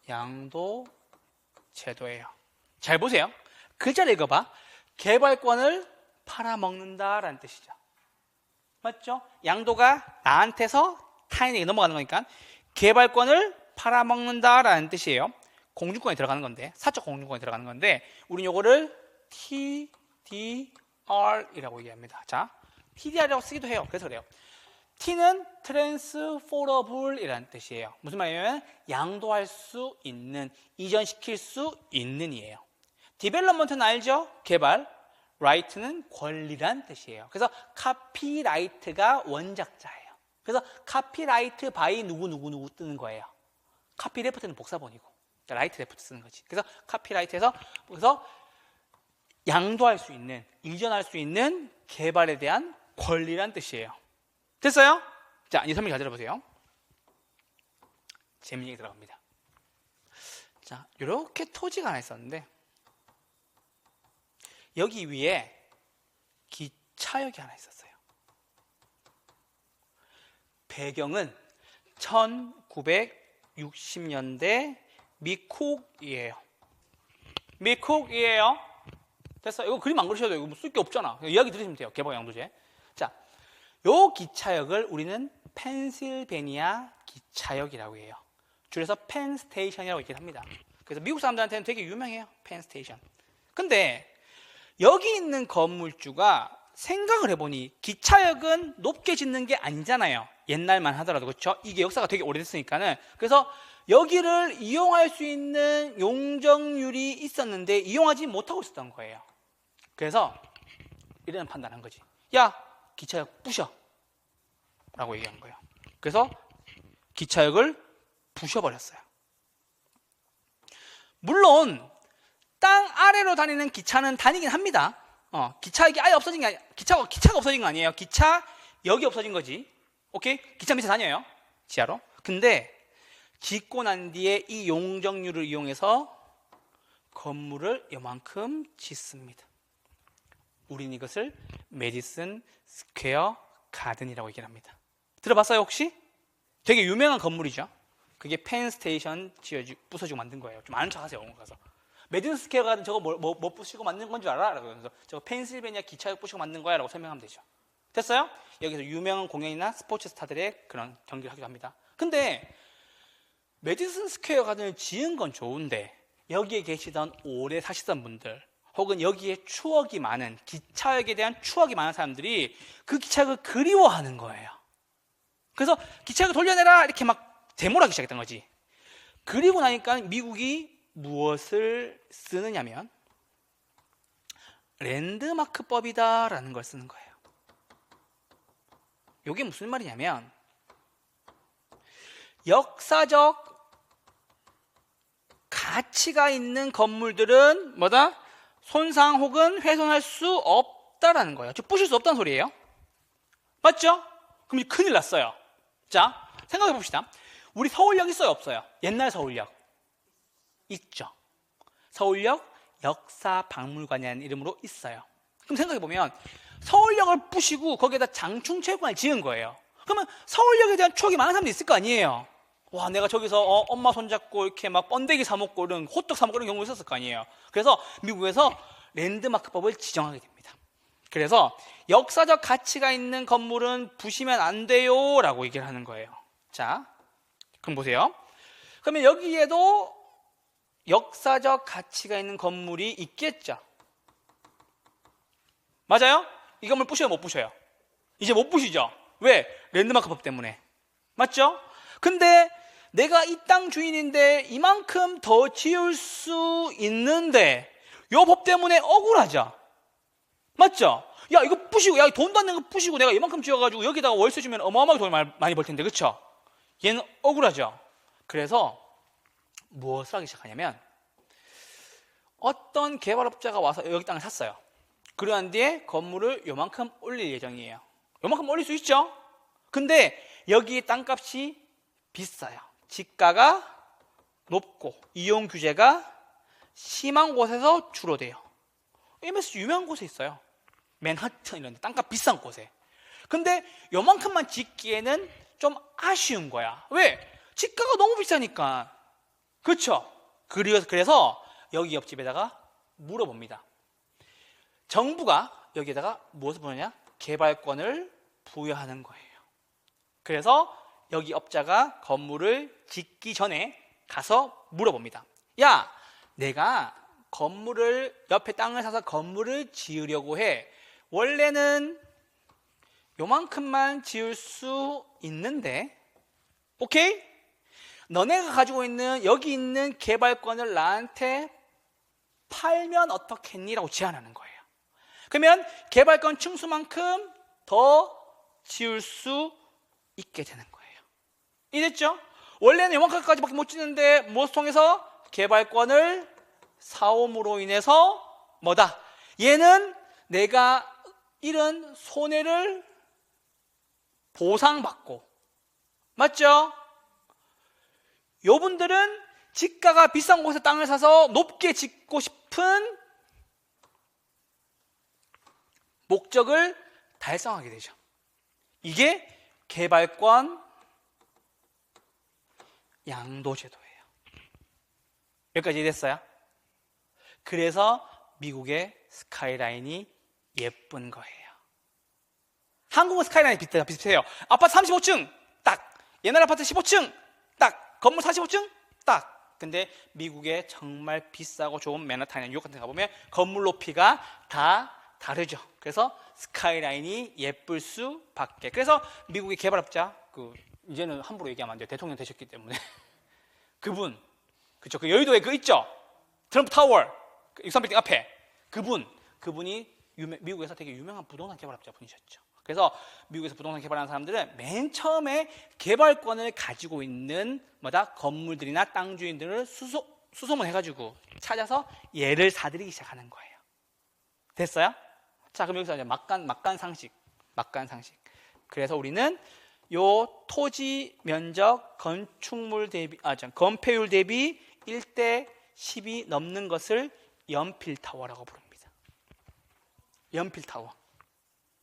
양도 제도예요. 잘 보세요. 글자를 읽어봐. 개발권을 팔아먹는다라는 뜻이죠. 맞죠? 양도가 나한테서 타인에게 넘어가는 거니까 개발권을 팔아먹는다라는 뜻이에요. 공중권에 들어가는 건데, 사적 공중권에 들어가는 건데, 우린 요거를 TDR이라고 얘기합니다. 자, TDR이라고 쓰기도 해요. 그래서 그래요. T는 transferable이라는 뜻이에요. 무슨 말이냐면 양도할 수 있는, 이전시킬 수 있는 이에요. development는 알죠? 개발. right는 권리란 뜻이에요. 그래서 copyright가 원작자예요. 그래서 copyright by 누구 뜨는 거예요. copyleft는 복사본이고 right left 쓰는 거지. 그래서 copyright에서 그래서 양도할 수 있는, 이전할 수 있는 개발에 대한 권리란 뜻이에요. 됐어요? 자, 이 설명 잘 들어보세요. 재밌는 얘기 들어갑니다. 자, 이렇게 토지가 하나 있었는데 여기 위에 기차역이 하나 있었어요. 배경은 1960년대 미국이에요. 미국이에요. 됐어? 이거 그림 안 그리셔도 돼요. 이거 쓸 게 없잖아. 이야기 들으시면 돼요. 개발 양도제. 자, 요 기차역을 우리는 펜실베니아 기차역이라고 해요. 줄여서 펜스테이션이라고 얘기를 합니다. 그래서 미국 사람들한테는 되게 유명해요. 펜스테이션. 근데 여기 있는 건물주가 생각을 해보니 기차역은 높게 짓는 게 아니잖아요. 옛날만 하더라도. 그렇죠? 이게 역사가 되게 오래됐으니까는. 그래서 여기를 이용할 수 있는 용적률이 있었는데 이용하지 못하고 있었던 거예요. 그래서 이런 판단한 거지. 야, 기차역 부셔 라고 얘기한 거예요. 그래서 기차역을 부셔버렸어요. 물론 땅 아래로 다니는 기차는 다니긴 합니다. 기차역이 아예 없어진 게 아니, 기차가 없어진 거 아니에요. 기차역이 없어진 거지. 오케이? 기차 밑에 다녀요. 지하로. 근데 짓고 난 뒤에 이 용적률을 이용해서 건물을 이만큼 짓습니다. 우린 이것을 메디슨 스퀘어 가든이라고 얘기를 합니다. 들어봤어요 혹시? 되게 유명한 건물이죠. 그게 펜스테이션 부서지고 만든 거예요. 좀 아는 척 하세요. 가서. 메디슨 스퀘어 가든 저거 뭐 부시고 만든 건 줄 알아? 그래서 저거 펜실베니아 기차역 부시고 만든 거야 라고 설명하면 되죠. 됐어요? 여기서 유명한 공연이나 스포츠 스타들의 그런 경기를 하기도 합니다. 근데 메디슨 스퀘어 가든을 지은 건 좋은데 여기에 계시던 오래 사시던 분들 혹은 여기에 추억이 많은, 기차역에 대한 추억이 많은 사람들이 그 기차역을 그리워하는 거예요. 그래서 기차역을 돌려내라 이렇게 막 데모를 하기 시작했던 거지. 그리고 나니까 미국이 무엇을 쓰느냐면 랜드마크법이다라는 걸 쓰는 거예요. 이게 무슨 말이냐면 역사적 가치가 있는 건물들은 뭐다? 손상 혹은 훼손할 수 없다라는 거예요. 즉 부실 수 없다는 소리예요. 맞죠? 그럼 큰일 났어요. 자, 생각해 봅시다. 우리 서울역 있어요, 없어요? 옛날 서울역 있죠. 서울역 역사박물관이라는 이름으로 있어요. 그럼 생각해 보면 서울역을 부시고 거기에다 장충체육관을 지은 거예요. 그러면 서울역에 대한 추억이 많은 사람들이 있을 거 아니에요. 와, 내가 저기서 엄마 손잡고 이렇게 막 번데기 사 먹고 이런 호떡 사 먹고 이런 경우 있었을 거 아니에요. 그래서 미국에서 랜드마크법을 지정하게 됩니다. 그래서 역사적 가치가 있는 건물은 부시면 안 돼요 라고 얘기를 하는 거예요. 자, 그럼 보세요. 그러면 여기에도 역사적 가치가 있는 건물이 있겠죠. 맞아요? 이 건물 부셔요, 못 부셔요? 이제 못 부시죠? 왜? 랜드마크법 때문에. 맞죠? 근데 내가 이 땅 주인인데 이만큼 더 지을 수 있는데 요 법 때문에 억울하죠? 맞죠? 야, 이거 부시고, 야, 돈도 안 내는 거 부시고 내가 이만큼 지어가지고 여기다가 월세 주면 어마어마하게 돈을 많이 벌 텐데, 그쵸? 얘는 억울하죠? 그래서 무엇을 하기 시작하냐면 어떤 개발업자가 와서 여기 땅을 샀어요. 그러한 뒤에 건물을 요만큼 올릴 예정이에요. 요만큼 올릴 수 있죠? 근데 여기 땅값이 비싸요. 지가가 높고 이용 규제가 심한 곳에서 주로 돼요. MSG 유명한 곳에 있어요. 맨하튼 이런 데 땅값 비싼 곳에. 근데 요만큼만 짓기에는 좀 아쉬운 거야. 왜? 지가가 너무 비싸니까. 그렇죠? 그래서 여기 옆집에다가 물어봅니다. 정부가 여기에다가 무엇을 부여하냐? 개발권을 부여하는 거예요. 그래서 여기 업자가 건물을 짓기 전에 가서 물어봅니다. 야, 내가 건물을 옆에 땅을 사서 건물을 지으려고 해. 원래는 요만큼만 지을 수 있는데, 오케이? 너네가 가지고 있는 여기 있는 개발권을 나한테 팔면 어떻겠니? 라고 제안하는 거예요. 그러면 개발권 층수만큼 더 지을 수 있게 되는 거예요. 이해됐죠? 원래는 요만큼까지밖에 못 짓는데 무엇을 통해서? 개발권을 사옴으로 인해서 뭐다? 얘는 내가 이런 손해를 보상받고, 맞죠? 요분들은 지가가 비싼 곳에 땅을 사서 높게 짓고 싶은 목적을 달성하게 되죠. 이게 개발권 양도제도예요. 여기까지 이해됐어요? 그래서 미국의 스카이라인이 예쁜 거예요. 한국은 스카이라인이 비슷해요. 아파트 35층 딱, 옛날 아파트 15층 딱, 건물 45층 딱. 근데 미국의 정말 비싸고 좋은 맨하탄이나 뉴욕 같은 데 가보면 건물 높이가 다 다르죠. 그래서 스카이라인이 예쁠 수밖에. 그래서 미국의 개발업자, 이제는 함부로 얘기하면 안 돼요. 대통령 되셨기 때문에. 그분, 그쵸? 그 여의도에 있죠? 트럼프 타워, 63빌딩 앞에. 그분이 미국에서 되게 유명한 부동산 개발업자 분이셨죠. 그래서 미국에서 부동산 개발하는 사람들은 맨 처음에 개발권을 가지고 있는 건물들이나 땅 주인들을 수소문해가지고 찾아서 얘를 사들이기 시작하는 거예요. 됐어요? 자, 그럼 여기서 이제 막간 상식. 그래서 우리는 요 토지 면적 건축물 대비, 건폐율 대비 1대 10이 넘는 것을 연필타워라고 부릅니다. 연필타워.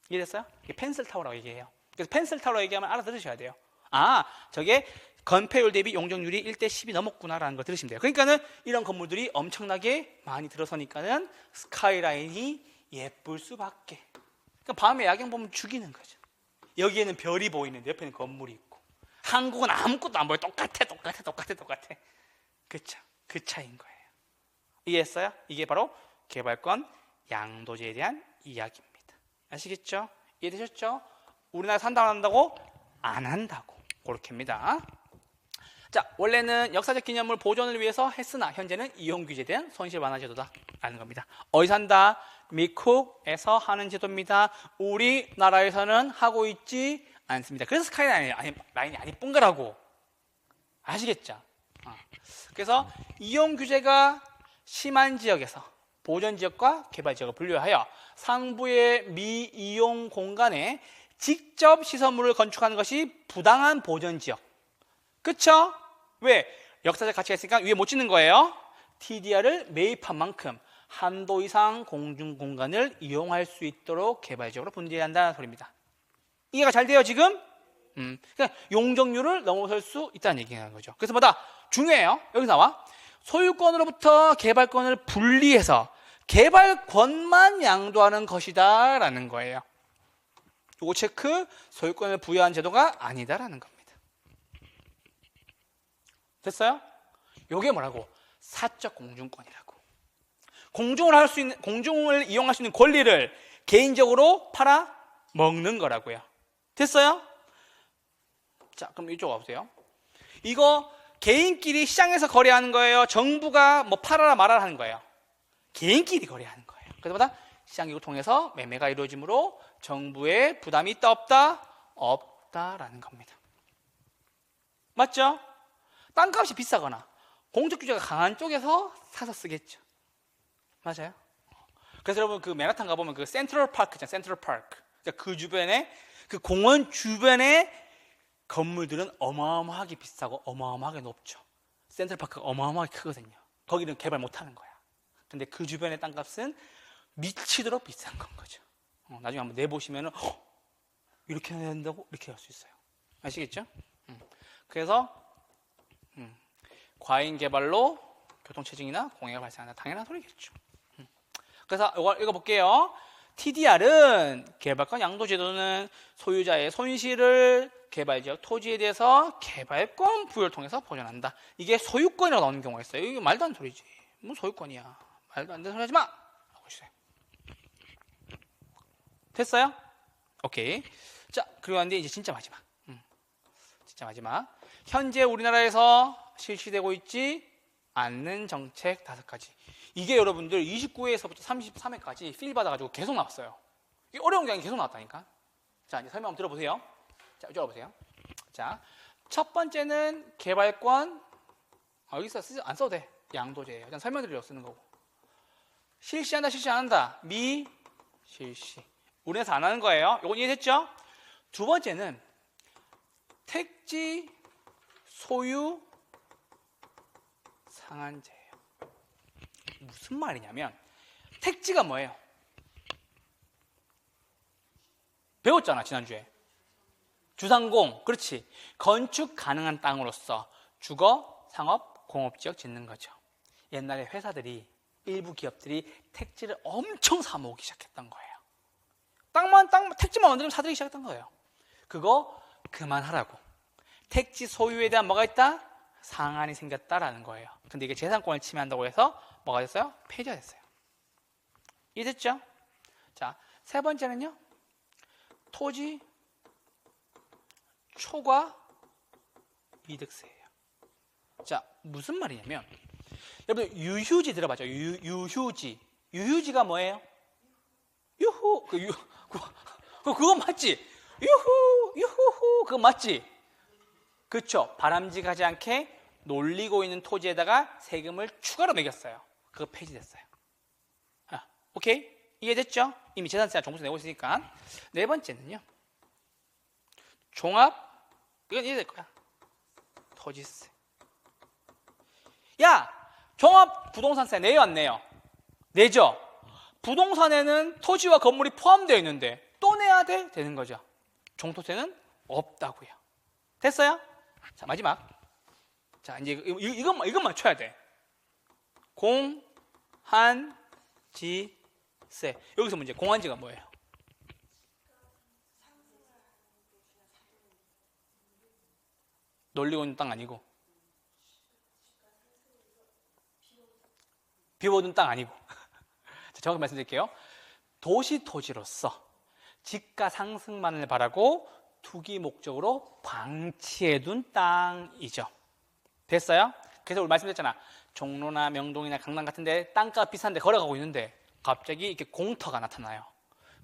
이해됐어요? 이게 펜슬타워라고 얘기해요. 그래서 펜슬타워라고 얘기하면 알아들으셔야 돼요. 아, 저게 건폐율 대비 용적률이 1대 10이 넘었구나라는 걸 들으시면 돼요. 그러니까는 이런 건물들이 엄청나게 많이 들어서니까는 스카이라인이 예쁠 수밖에. 그러니까 밤에 야경 보면 죽이는 거죠. 여기에는 별이 보이는데 옆에는 건물이 있고. 한국은 아무것도 안 보여. 똑같아. 그쵸? 그 차이인 거예요. 이해했어요? 이게 바로 개발권 양도제에 대한 이야기입니다. 아시겠죠? 이해되셨죠? 우리나라 산다고 안 한다고? 안 한다고. 그렇게입니다. 자, 원래는 역사적 기념물 보존을 위해서 했으나 현재는 이용 규제에 대한 손실 완화 제도다라는 겁니다. 어디서 한다? 미국에서 하는 제도입니다. 우리나라에서는 하고 있지 않습니다. 그래서 스카이라인이 안 이쁜 거라고. 아시겠죠? 그래서 이용 규제가 심한 지역에서 보존 지역과 개발 지역을 분류하여 상부의 미이용 공간에 직접 시설물을 건축하는 것이 부당한 보존 지역. 그쵸? 왜? 역사적 가치가 있으니까 위에 못 짓는 거예요. TDR을 매입한 만큼 한도 이상 공중 공간을 이용할 수 있도록 개발 지역으로 분리한다는 소리입니다. 이해가 잘 돼요, 지금? 그러니까 용적률을 넘어설 수 있다는 얘기가 거죠. 그래서 뭐다? 중요해요. 여기 나와. 소유권으로부터 개발권을 분리해서 개발권만 양도하는 것이다 라는 거예요. 요거 체크, 소유권을 부여한 제도가 아니다라는 겁니다. 됐어요? 요게 뭐라고? 사적 공중권이라고. 공중을 이용할 수 있는 권리를 개인적으로 팔아 먹는 거라고요. 됐어요? 자, 그럼 이쪽 와보세요. 이거 개인끼리 시장에서 거래하는 거예요? 정부가 뭐 팔아라 말아라 하는 거예요? 개인끼리 거래하는 거예요. 그래서 뭐다? 시장기구 통해서 매매가 이루어지므로 정부의 부담이 있다 없다? 없다라는 겁니다. 맞죠? 땅값이 비싸거나 공적 규제가 강한 쪽에서 사서 쓰겠죠. 맞아요? 그래서 여러분 그 맨하탄 가보면 그 센트럴 파크 있잖아요. 센트럴 파크. 그러니까 그 주변에 그 공원 주변에 건물들은 어마어마하게 비싸고 어마어마하게 높죠. 센트럴 파크가 어마어마하게 크거든요. 거기는 개발 못하는 거야. 근데 그 주변의 땅값은 미치도록 비싼 건 거죠. 나중에 한번 내보시면은 이렇게 해야 된다고? 이렇게 할 수 있어요. 아시겠죠? 그래서 과잉 개발로 교통체증이나 공해가 발생한다. 당연한 소리겠죠. 그래서 이걸 읽어볼게요. TDR은 개발권 양도제도는 소유자의 손실을 개발지역 토지에 대해서 개발권 부여를 통해서 보전한다. 이게 소유권이라고 나오는 경우가 있어요. 이게 말도 안 되는 소리지. 뭐 소유권이야. 말도 안 되는 소리 하지 마! 하고 있어요. 됐어요? 오케이. 자, 그리고 한데 이제 진짜 마지막. 진짜 마지막. 현재 우리나라에서 실시되고 있지 않는 정책 5가지. 이게 여러분들 29회에서부터 33회까지 필 받아가지고 계속 나왔어요. 이게 어려운 게 아니라 계속 나왔다니까. 자, 이제 설명 한번 들어보세요. 자, 들어보세요. 자, 첫 번째는 개발권. 여기서 안 써도 돼. 양도제예요. 그냥 설명드리려고 쓰는 거고. 실시한다, 실시 안 한다. 미실시. 우리나라에서 안 하는 거예요. 이건 이해됐죠? 두 번째는 택지 소유 상한제예요. 무슨 말이냐면 택지가 뭐예요? 배웠잖아 지난주에. 주상공. 그렇지. 건축 가능한 땅으로서 주거, 상업, 공업지역 짓는 거죠. 옛날에 회사들이 일부 기업들이 택지를 엄청 사 모으기 시작했던 거예요. 택지만 만들면 사들이기 시작했던 거예요. 그거 그만하라고. 택지 소유에 대한 뭐가 있다? 상한이 생겼다라는 거예요. 근데 이게 재산권을 침해한다고 해서 뭐가 됐어요? 폐지가 됐어요. 이해됐죠? 자, 세 번째는요. 토지 초과 이득세예요. 자, 무슨 말이냐면 여러분 유휴지 들어봤죠? 유휴지. 유휴지가 뭐예요? 유후. 그거 맞지? 유후후. 그거 맞지? 그렇죠. 바람직 하지 않게 놀리고 있는 토지에다가 세금을 추가로 매겼어요. 그거 폐지됐어요. 오케이? 이해됐죠? 이미 재산세나 종부세 내고 있으니까. 네 번째는요. 종합. 이건 이해될 거야. 토지세. 야! 종합 부동산세 내요 안 내요? 내죠? 부동산에는 토지와 건물이 포함되어 있는데 또 내야 돼? 되는 거죠. 종토세는 없다고요. 됐어요? 자, 마지막. 자, 이제 이것만 맞춰야 돼. 공한지세. 여기서 문제. 공한지가 뭐예요? 놀리고 있는 땅 아니고 비워둔 땅 아니고 자, 정확히 말씀드릴게요. 도시 토지로서 지가 상승만을 바라고 투기 목적으로 방치해둔 땅이죠. 됐어요? 그래서 우리 말씀드렸잖아. 종로나 명동이나 강남 같은 데 땅값 비싼데 걸어가고 있는데 갑자기 이렇게 공터가 나타나요.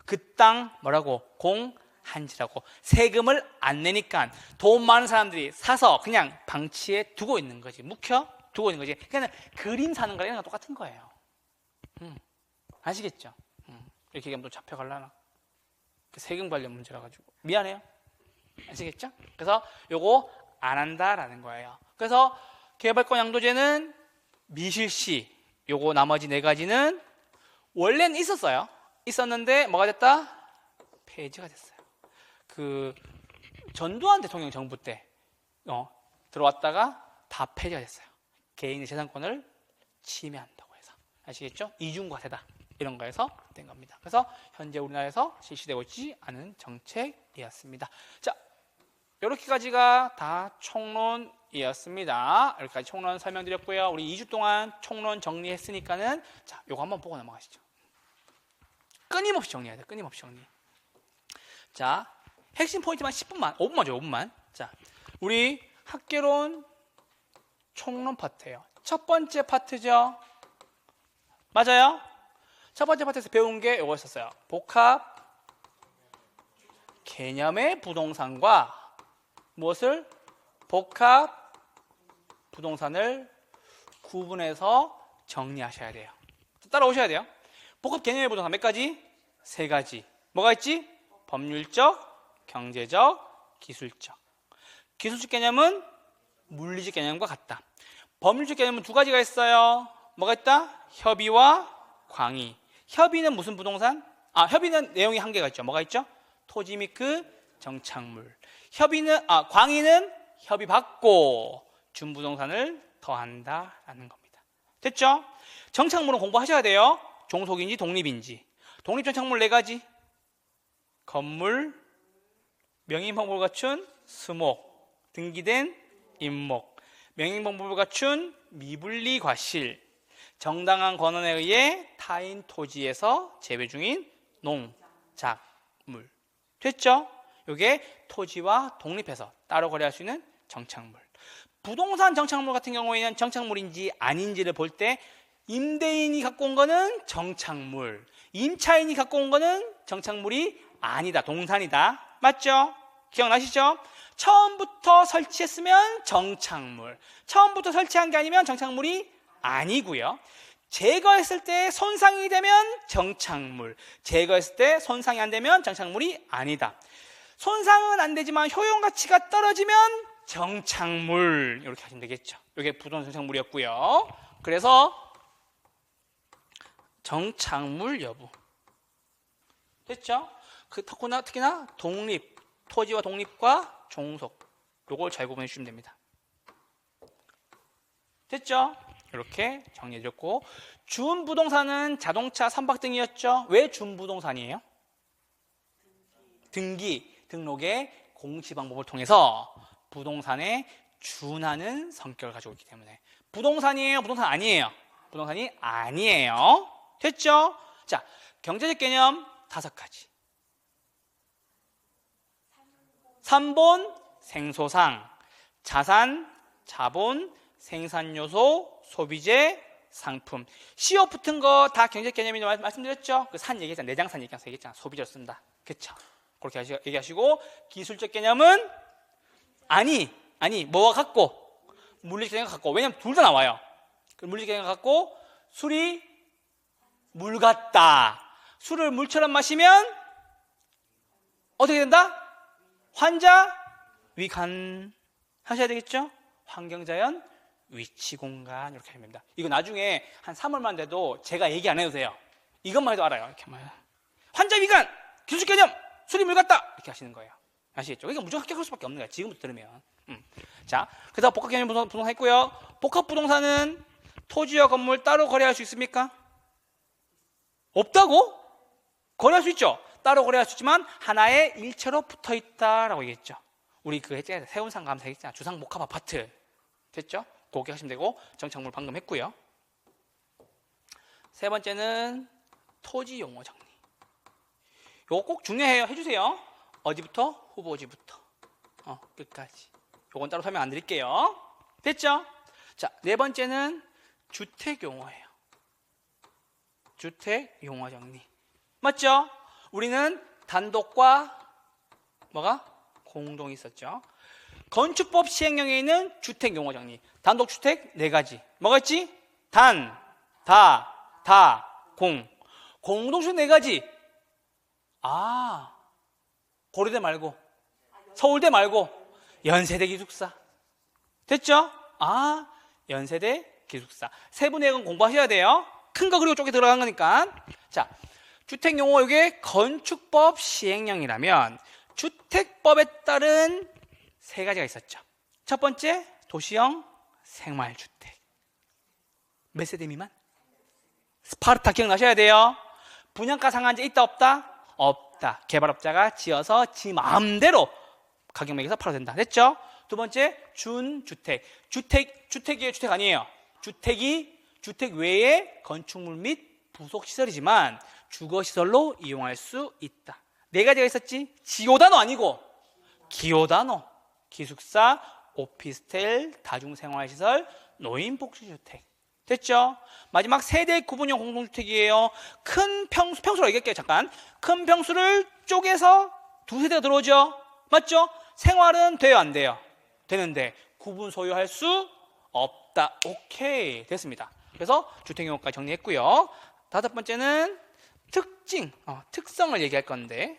그 땅 뭐라고? 공한지라고. 세금을 안 내니까 돈 많은 사람들이 사서 그냥 방치해 두고 있는 거지. 묵혀 두고 있는 거지. 그냥 그림 사는 거랑 이런 거 똑같은 거예요. 아시겠죠? 이렇게 얘기하면 또 잡혀갈라나? 세금 관련 문제라 가지고 미안해요. 아시겠죠? 그래서 요거 안 한다라는 거예요. 그래서 개발권 양도제는 미실시. 요거 나머지 4가지는 원래는 있었어요. 있었는데 뭐가 됐다? 폐지가 됐어요. 그 전두환 대통령 정부 때 들어왔다가 다 폐지가 됐어요. 개인의 재산권을 침해한다고 해서. 아시겠죠? 이중과세다. 이런 거에서 된 겁니다. 그래서 현재 우리나라에서 실시되고 있지 않은 정책이었습니다. 자, 이렇게까지가 다 총론이었습니다. 여기까지 총론 설명드렸고요. 우리 2주 동안 총론 정리했으니까는 자, 요거 한번 보고 넘어가시죠. 끊임없이 정리해야 돼요. 끊임없이 정리. 자, 핵심 포인트만 10분만, 5분만 줘, 5분만. 자, 우리 학개론 총론 파트예요. 첫 번째 파트죠. 맞아요? 첫 번째 파트에서 배운 게 이거였었어요. 복합 개념의 부동산과 무엇을? 복합 부동산을 구분해서 정리하셔야 돼요. 따라오셔야 돼요. 복합 개념의 부동산 몇 가지? 3가지. 뭐가 있지? 법률적, 경제적, 기술적. 기술적 개념은 물리적 개념과 같다. 법률적 개념은 2가지가 있어요. 뭐가 있다? 협의와 광의. 협의는 무슨 부동산? 협의는 내용이 1개가 있죠. 뭐가 있죠? 토지 및 그 정착물. 광의는 협의받고 준부동산을 더한다라는 겁니다. 됐죠? 정착물은 공부하셔야 돼요. 종속인지 독립인지. 독립정착물 4가지. 건물, 명의방법을 갖춘 수목, 등기된 임목, 명의방법을 갖춘 미분리 과실, 정당한 권한에 의해 타인 토지에서 재배 중인 농작물. 됐죠? 이게 토지와 독립해서 따로 거래할 수 있는 정착물. 부동산 정착물 같은 경우에는 정착물인지 아닌지를 볼 때 임대인이 갖고 온 거는 정착물, 임차인이 갖고 온 거는 정착물이 아니다, 동산이다. 맞죠? 기억나시죠? 처음부터 설치했으면 정착물, 처음부터 설치한 게 아니면 정착물이 아니고요. 제거했을 때 손상이 되면 정착물, 제거했을 때 손상이 안 되면 정착물이 아니다. 손상은 안 되지만 효용 가치가 떨어지면 정착물, 이렇게 하시면 되겠죠. 이게 부동산 정착물이었고요. 그래서 정착물 여부. 됐죠? 특히나 독립, 토지와 독립과 종속, 요걸 잘 구분해 주시면 됩니다. 됐죠? 이렇게 정리해드렸고, 준부동산은 자동차, 선박 등이었죠. 왜 준부동산이에요? 등록의 공시 방법을 통해서 부동산에 준하는 성격을 가지고 있기 때문에. 부동산이에요? 부동산 아니에요? 부동산이 아니에요. 됐죠? 자, 경제적 개념 5가지. 삼본, 생소상, 자산, 자본, 생산요소, 소비재, 상품. 시옷 붙은 거 다 경제적 개념이라고 말씀드렸죠? 그 산 얘기했잖아. 내장산 얘기했잖아. 소비재로 쓴다. 그쵸? 그렇게 얘기하시고, 기술적 개념은 뭐와 같고, 물리적 개념과 같고. 왜냐면 둘 다 나와요. 물리적 개념과 같고, 술이 물 같다. 술을 물처럼 마시면 어떻게 된다? 환자, 위간 하셔야 되겠죠? 환경자연, 위치공간 이렇게 하면 됩니다. 이거 나중에 한 3월만 돼도 제가 얘기 안 해도 돼요. 이것만 해도 알아요. 이렇게 하면 환자, 위간, 기술적 개념, 술이 물 같다 이렇게 하시는 거예요. 아시겠죠? 그러니까 무조건 합격할 수밖에 없는 거예요. 지금부터 들으면. 자, 그래서 복합 개념 부동산 했고요. 복합 부동산은 토지와 건물 따로 거래할 수 있습니까? 없다고? 거래할 수 있죠. 따로 거래할 수 있지만 하나의 일체로 붙어 있다라고 얘기했죠. 우리 그 했잖아요. 세운상 감사 했잖아요. 주상복합 아파트. 됐죠? 그렇게 하시면 되고, 정착물 방금 했고요. 세 번째는 토지 용어 정리. 요거 꼭 중요해요. 해주세요. 어디부터? 후보지부터 끝까지. 요건 따로 설명 안 드릴게요. 됐죠? 자, 네 번째는 주택 용어예요. 주택 용어 정리. 맞죠? 우리는 단독과 뭐가? 공동이 있었죠. 건축법 시행령에 있는 주택 용어 정리. 단독주택 4가지. 뭐가 있지? 단, 다, 공. 공동주택 4가지. 고려대 말고, 서울대 말고, 연세대 기숙사. 됐죠? 연세대 기숙사. 세분의 건 공부하셔야 돼요. 큰 거 그리고 쪼개 들어간 거니까. 자, 주택 용어 이게 건축법 시행령이라면 주택법에 따른 세 가지가 있었죠. 첫 번째, 도시형 생활주택. 몇 세대 미만? 스파르타 기억나셔야 돼요. 분양가 상한제 있다 없다? 없다. 개발업자가 지어서 지 마음대로 가격 매겨서 팔아도 된다. 됐죠? 두 번째, 준주택. 주택이에요, 주택 아니에요. 주택이 주택 외에 건축물 및 부속시설이지만 주거시설로 이용할 수 있다. 네 가지가 있었지. 지오단호 아니고 기오단호. 기숙사, 오피스텔, 다중생활시설, 노인복지주택. 됐죠? 마지막 세대 구분형 공동주택이에요. 큰 평수로 얘기할게요. 잠깐. 큰 평수를 쪼개서 두 세대가 들어오죠. 맞죠? 생활은 돼요, 안 돼요? 되는데 구분 소유할 수 없다. 오케이, 됐습니다. 그래서 주택용어까지 정리했고요. 다섯 번째는 특징, 특성을 얘기할 건데,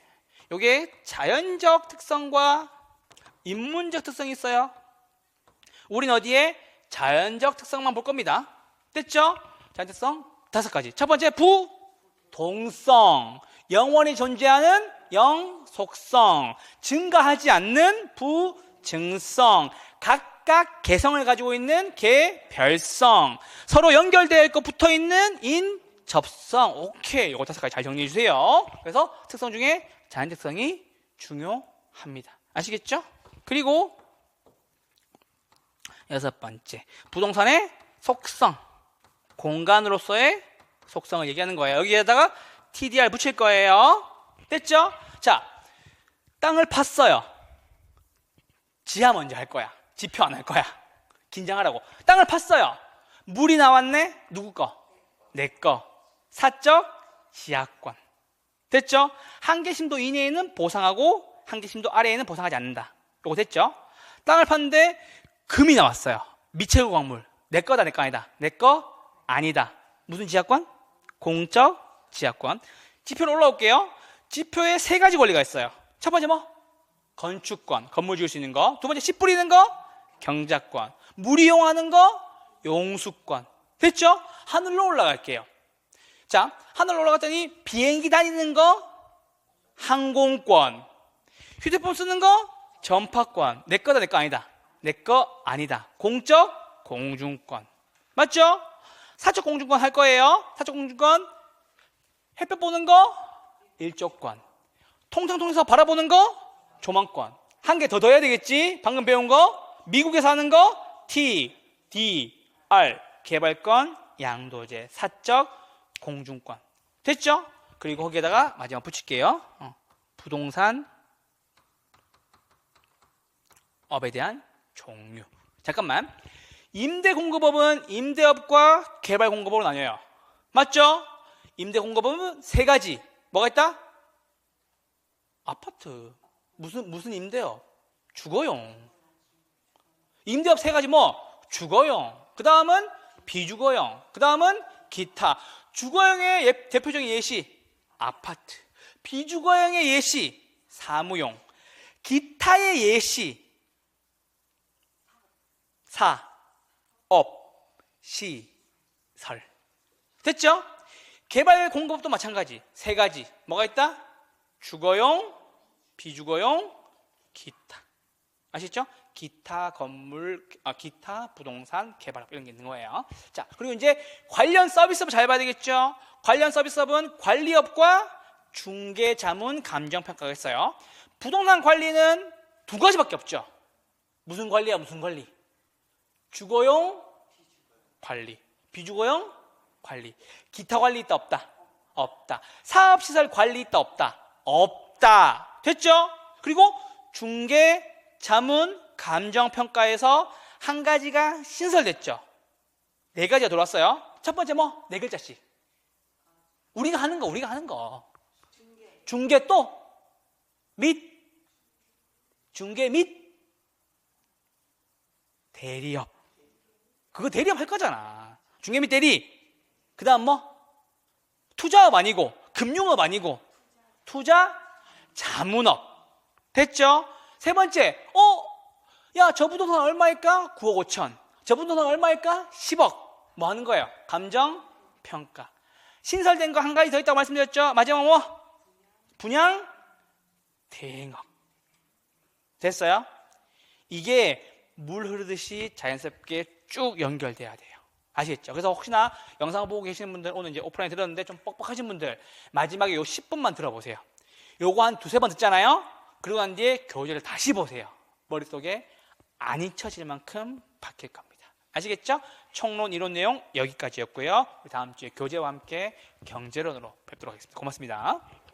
이게 자연적 특성과 인문적 특성이 있어요. 우린 어디에 자연적 특성만 볼 겁니다. 됐죠? 자연 특성 다섯 가지. 첫 번째, 부동성. 영원히 존재하는 영속성. 증가하지 않는 부증성. 각각 개성을 가지고 있는 개별성. 서로 연결되어 있고 붙어 있는 인접성. 오케이. 이거 다섯 가지 잘 정리해 주세요. 그래서 특성 중에 자연 특성이 중요합니다. 아시겠죠? 그리고 여섯 번째, 부동산의 속성. 공간으로서의 속성을 얘기하는 거예요. 여기에다가 TDR 붙일 거예요. 됐죠? 자, 땅을 팠어요. 지하 먼저 할 거야. 지표 안 할 거야. 긴장하라고. 땅을 팠어요. 물이 나왔네. 누구 거? 내 거. 사적 지하권. 됐죠? 한계심도 이내에는 보상하고 한계심도 아래에는 보상하지 않는다. 요거 됐죠? 땅을 팠는데 금이 나왔어요. 미채굴 광물. 내 거다, 내 거 아니다. 내 거 아니다. 무슨 지하권? 공적 지하권. 지표로 올라올게요. 지표에 세 가지 권리가 있어요. 첫 번째 뭐? 건축권. 건물 지을 수 있는 거. 두 번째, 씨 뿌리는 거? 경작권. 물 이용하는 거? 용수권. 됐죠? 하늘로 올라갈게요. 자, 하늘로 올라갔더니 비행기 다니는 거? 항공권. 휴대폰 쓰는 거? 전파권. 내 거다, 내 거 아니다. 내 거 아니다. 공적 공중권. 맞죠? 사적 공중권 할 거예요. 사적 공중권. 햇볕 보는 거? 일조권. 통상 통해서 바라보는 거? 조망권. 한 개 더 더해야 되겠지? 방금 배운 거? 미국에서 하는 거? TDR. 개발권, 양도제, 사적 공중권. 됐죠? 그리고 거기에다가 마지막 붙일게요. 부동산 업에 대한 종류. 잠깐만. 임대공급업은 임대업과 개발공급업으로 나뉘어요. 맞죠? 임대공급업은 세 가지. 뭐가 있다? 아파트. 무슨 임대업? 주거용. 임대업 세 가지 뭐? 주거용. 그 다음은 비주거용. 그 다음은 기타. 주거용의 대표적인 예시 아파트. 비주거용의 예시 사무용. 기타의 예시 사업, 시설. 됐죠? 개발 공급도 마찬가지. 세 가지. 뭐가 있다? 주거용, 비주거용, 기타. 아시죠? 기타 건물, 기타 부동산 개발 이런 게 있는 거예요. 자, 그리고 이제 관련 서비스업 잘 봐야 되겠죠? 관련 서비스업은 관리업과 중개, 자문, 감정 평가가 있어요. 부동산 관리는 두 가지밖에 없죠. 무슨 관리야, 무슨 관리? 주거용 관리, 비주거용 관리. 기타 관리 있다 없다? 없다. 사업시설 관리 있다 없다? 없다. 됐죠? 그리고 중개, 자문, 감정평가에서 한 가지가 신설됐죠. 네 가지가 들어왔어요. 첫 번째 뭐? 네 글자씩. 우리가 하는 거. 중개 또 및. 중개 및 대리업. 그거 대리업 할 거잖아. 중개 및 대리. 그 다음 뭐? 투자업 아니고 금융업 아니고 투자 자문업. 됐죠? 세 번째, 야, 저 부동산 얼마일까? 9억 5천. 저 부동산 얼마일까? 10억. 뭐 하는 거예요? 감정 평가. 신설된 거 한 가지 더 있다고 말씀드렸죠? 마지막 뭐? 분양 대행업. 됐어요? 이게 물 흐르듯이 자연스럽게 쭉 연결돼야 돼요. 아시겠죠? 그래서 혹시나 영상을 보고 계시는 분들, 오늘 이제 오프라인 들었는데 좀 뻑뻑하신 분들, 마지막에 요 10분만 들어보세요. 요거 한 두세 번 듣잖아요? 그러고 난 뒤에 교재를 다시 보세요. 머릿속에 안 잊혀질 만큼 박힐 겁니다. 아시겠죠? 총론 이론 내용 여기까지였고요. 다음 주에 교재와 함께 경제론으로 뵙도록 하겠습니다. 고맙습니다.